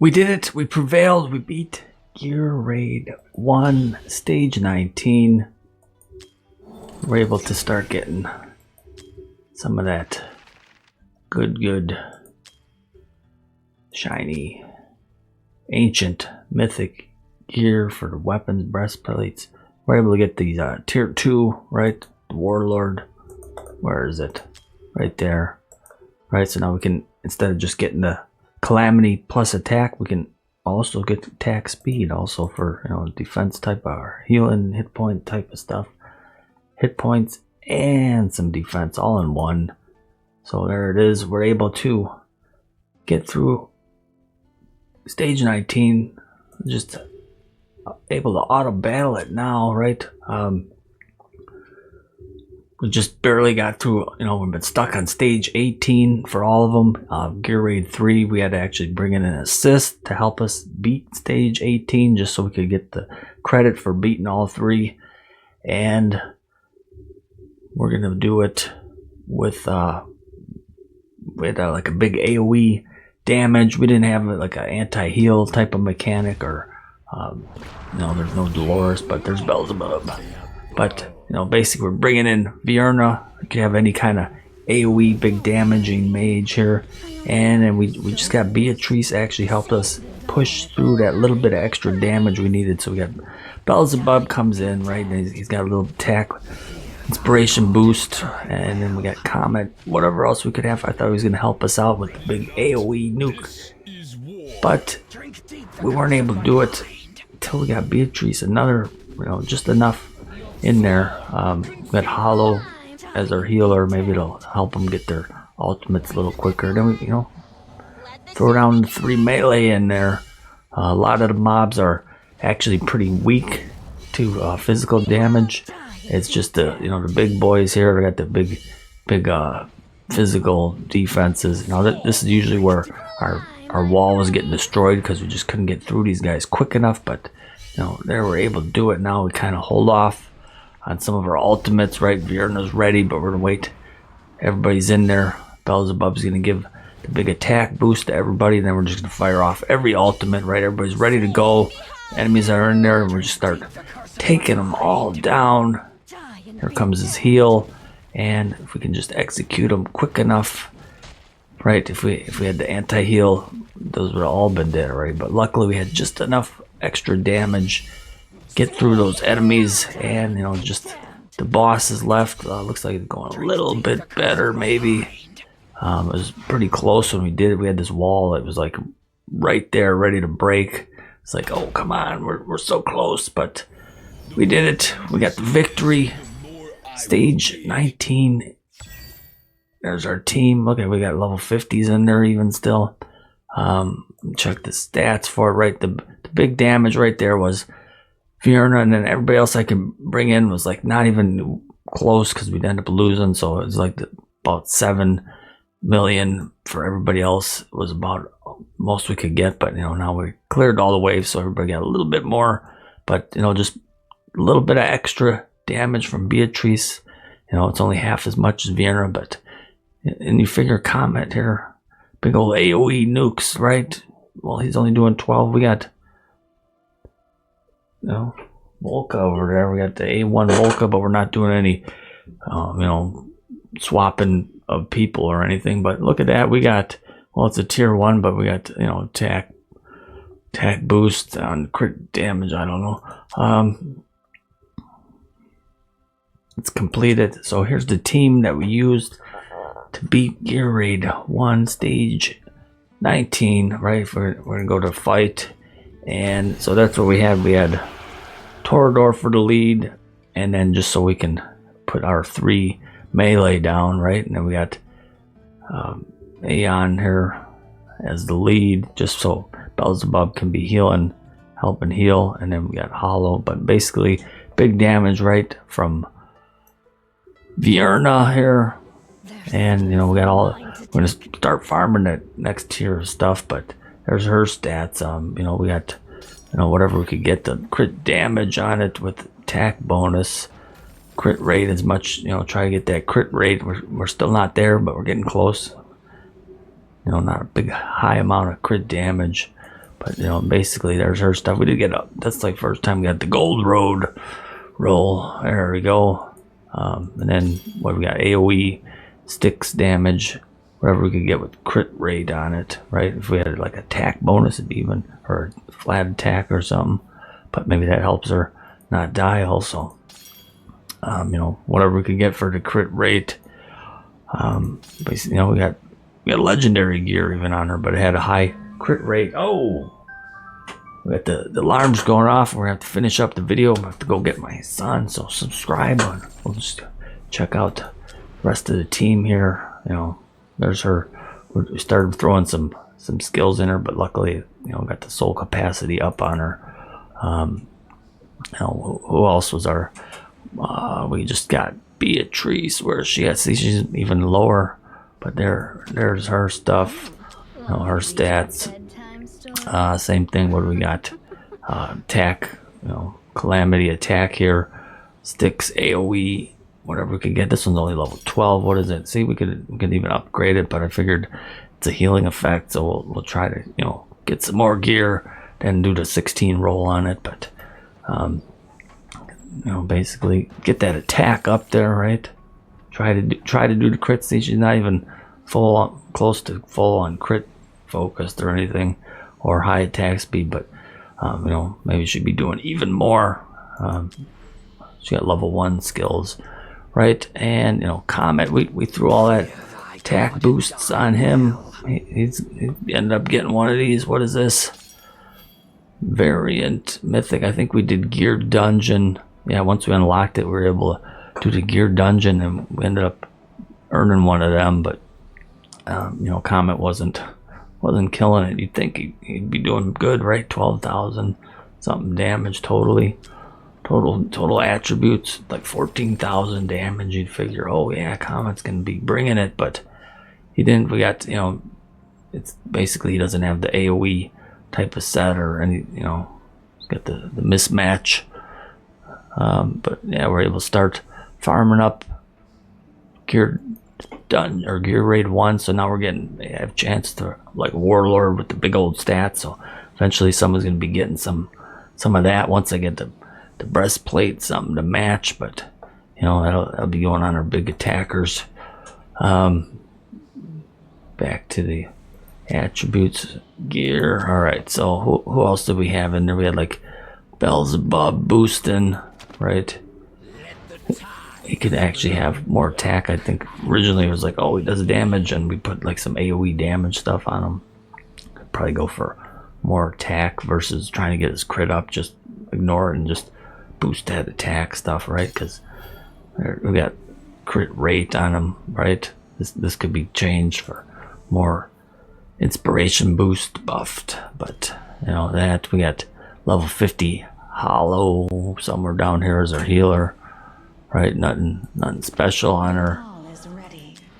We did it. We prevailed. We beat Gear Raid 1, Stage 19. We're able to start getting some of that good, shiny, ancient, mythic gear for the weapons, breastplates. We're able to get these tier 2, right? The Warlord. Where is it? Right there. Right, so now we can, instead of just getting the Calamity plus attack, we can also get attack speed also for, you know, defense type or healing, hit point type of stuff. Hit points and some defense all in one. So there it is. We're able to get through stage 19. Just able to auto battle it now, right? We just barely got through, you know, we've been stuck on stage 18 for all of them. Gear Raid 3, we had to actually bring in an assist to help us beat stage 18 just so we could get the credit for beating all three. And we're going to do it with like a big AoE damage. We didn't have like an anti-heal type of mechanic or, you know, there's no Dolores, but there's Beelzebub. But, you know, basically we're bringing in Vierna. We could have any kind of AoE big damaging mage here. And then we just got Beatrice actually helped us push through that little bit of extra damage we needed. So we got Beelzebub comes in, right? And he's got a little attack inspiration boost. And then we got Comet, whatever else we could have. I thought he was going to help us out with the big AoE nuke. But we weren't able to do it until we got Beatrice. Another, you know, just enough in there. We got Hollow as our healer. Maybe it'll help them get their ultimates a little quicker. Then we, you know, throw down 3 melee in there. A lot of the mobs are actually pretty weak to physical damage. It's just the, you know, the big boys here. They got the big physical defenses. Now this is usually where our wall was getting destroyed because we just couldn't get through these guys quick enough. But you know, they were able to do it. Now we kind of hold off on some of our ultimates, right? Vierna's ready, but we're gonna wait. Everybody's in there. Beelzebub's gonna give the big attack boost to everybody, and then we're just gonna fire off every ultimate, right? Everybody's ready to go. Enemies are in there, and we're just start taking them all down. Here comes his heal, and if we can just execute them quick enough, right? If we had the anti-heal, those would have all been dead already. But luckily, we had just enough extra damage. Get through those enemies, and you know, just the boss is left. Looks like it's going a little bit better, maybe. It was pretty close when we did it. We had this wall that was like right there, ready to break. It's like, oh come on, we're so close, but we did it. We got the victory. Stage 19. There's our team. Look at, we got level 50s in there even still. Check the stats for it. Right, the big damage right there was Vierna, and then everybody else I could bring in was like not even close because we'd end up losing. So it was like about 7 million for everybody else. It was about most we could get, but you know, now we cleared all the waves, so everybody got a little bit more. But you know, just a little bit of extra damage from Beatrice. You know, it's only half as much as Vierna, but and you figure Comet here, big old AoE nukes, right? Well, he's only doing 12. We got, you know, Volca over there. We got the A1 Volca, but we're not doing any, you know, swapping of people or anything. But look at that. We got, well, it's a tier 1, but we got, you know, attack boost on crit damage. I don't know. It's completed. So here's the team that we used to beat Gear Raid 1 stage 19, right? We're gonna go to fight. And so that's what we had. We had Torador for the lead, and then just so we can put our 3 melee down, right? And then we got Aeon here as the lead, just so Beelzebub can be healing, helping heal. And then we got Hollow, but basically big damage, right, from Vierna here. And you know, we got all, we're gonna start farming that next tier of stuff, but there's her stats. You know, we got, you know, whatever we could get the crit damage on it with attack bonus, crit rate as much, you know, try to get that crit rate. We're still not there, but we're getting close. You know, not a big high amount of crit damage. But basically there's her stuff. We did get up. That's like first time we got the gold road roll. There we go. And then what we got? AOE, sticks damage, whatever we could get with crit rate on it, right? If we had like attack bonus, it'd be even, or flat attack or something. But maybe that helps her not die also. Whatever we could get for the crit rate. Basically, we got legendary gear even on her, but it had a high crit rate. Oh, we got the alarms going off. We're gonna have to finish up the video. I have to go get my son, so subscribe, and we'll just check out the rest of the team here. There's her. We started throwing some skills in her, but luckily, got the soul capacity up on her. Who else was our? We just got Beatrice. Where is she at? See, she's even lower. But there's her stuff. Her stats. Same thing. What do we got? Attack. Calamity attack here. Sticks AOE. Whatever we could get. This one's only level 12. What is it? See, we could even upgrade it, but I figured it's a healing effect, so we'll try to get some more gear, then do the 16 roll on it. But basically get that attack up there, right? Try to do the crit. See, she's not even close to full on crit focused or anything, or high attack speed. But maybe she'd be doing even more. She got level 1 skills. Right, and Comet, we threw all that attack boosts on him. He ended up getting one of these. What is this? Variant Mythic. I think we did Gear Dungeon. Yeah, once we unlocked it, we were able to do the Gear Dungeon, and we ended up earning one of them. But Comet wasn't killing it. You'd think he'd be doing good, right? 12,000 something damage totally. Total attributes like 14,000 damage. You'd figure, oh yeah, Comet's gonna be bringing it, but he didn't. We got it's basically he doesn't have the AOE type of set or any he's got the mismatch. But yeah, we're able to start farming up gear raid 1. So now we have a chance to like Warlord with the big old stats. So eventually someone's gonna be getting some of that once I get the breastplate, something to match. But that'll be going on our big attackers. Back to the attributes, gear. All right, so who else did we have in there? We had like Beelzebub boosting, right? He could actually have more attack. I think originally it was like, oh, he does damage, and we put like some AOE damage stuff on him. Could probably go for more attack versus trying to get his crit up. Just ignore it and just boost that attack stuff, right? Because we got crit rate on him, right? This could be changed for more inspiration boost buffed. But that we got level 50 Hollow somewhere down here as our healer, right? Nothing special on her.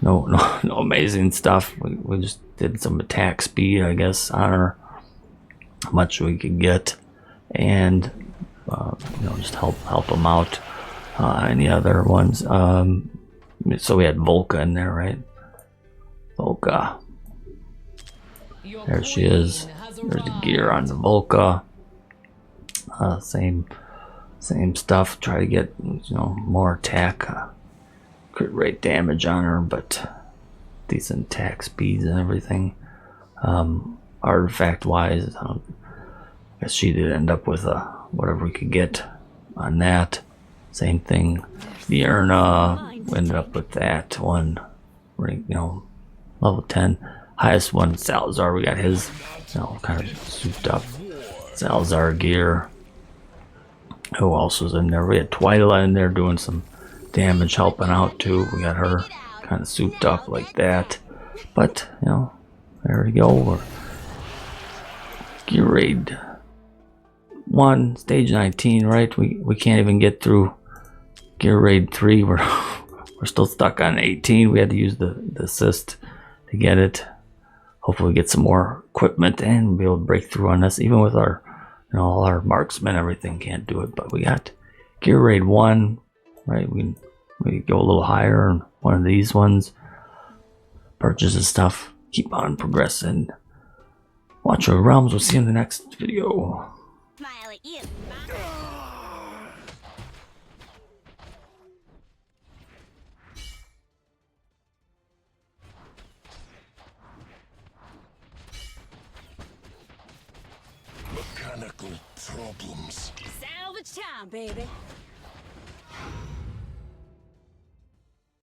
No amazing stuff. We just did some attack speed, I guess, on her. How much we could get, and just help them out. Any other ones? So we had Volca in there, right? Volca. There she is. There's the gear on the Volca. Same stuff. Try to get more attack, crit rate damage on her, but decent attack speeds and everything. Artifact wise, I guess she did end up with whatever we could get on that. Same thing. The Erna ended up with that one, level 10. Highest one, Salazar. We got his, kind of souped up Salazar gear. Who else was in there? We had Twyla in there doing some damage, helping out too. We got her kind of souped up like that. But there we go. We're Gear Raid 1, stage 19, right? We can't even get through Gear Raid 3. We're still stuck on 18. We had to use the assist to get it. Hopefully we get some more equipment and we'll be able to break through on this. Even with our all our marksmen, everything can't do it. But we got Gear Raid 1, right? We go a little higher on one of these ones. Purchase the stuff. Keep on progressing. Watch your realms. We'll see you in the next video. Smile at you. Mechanical problems. Salvage time, baby.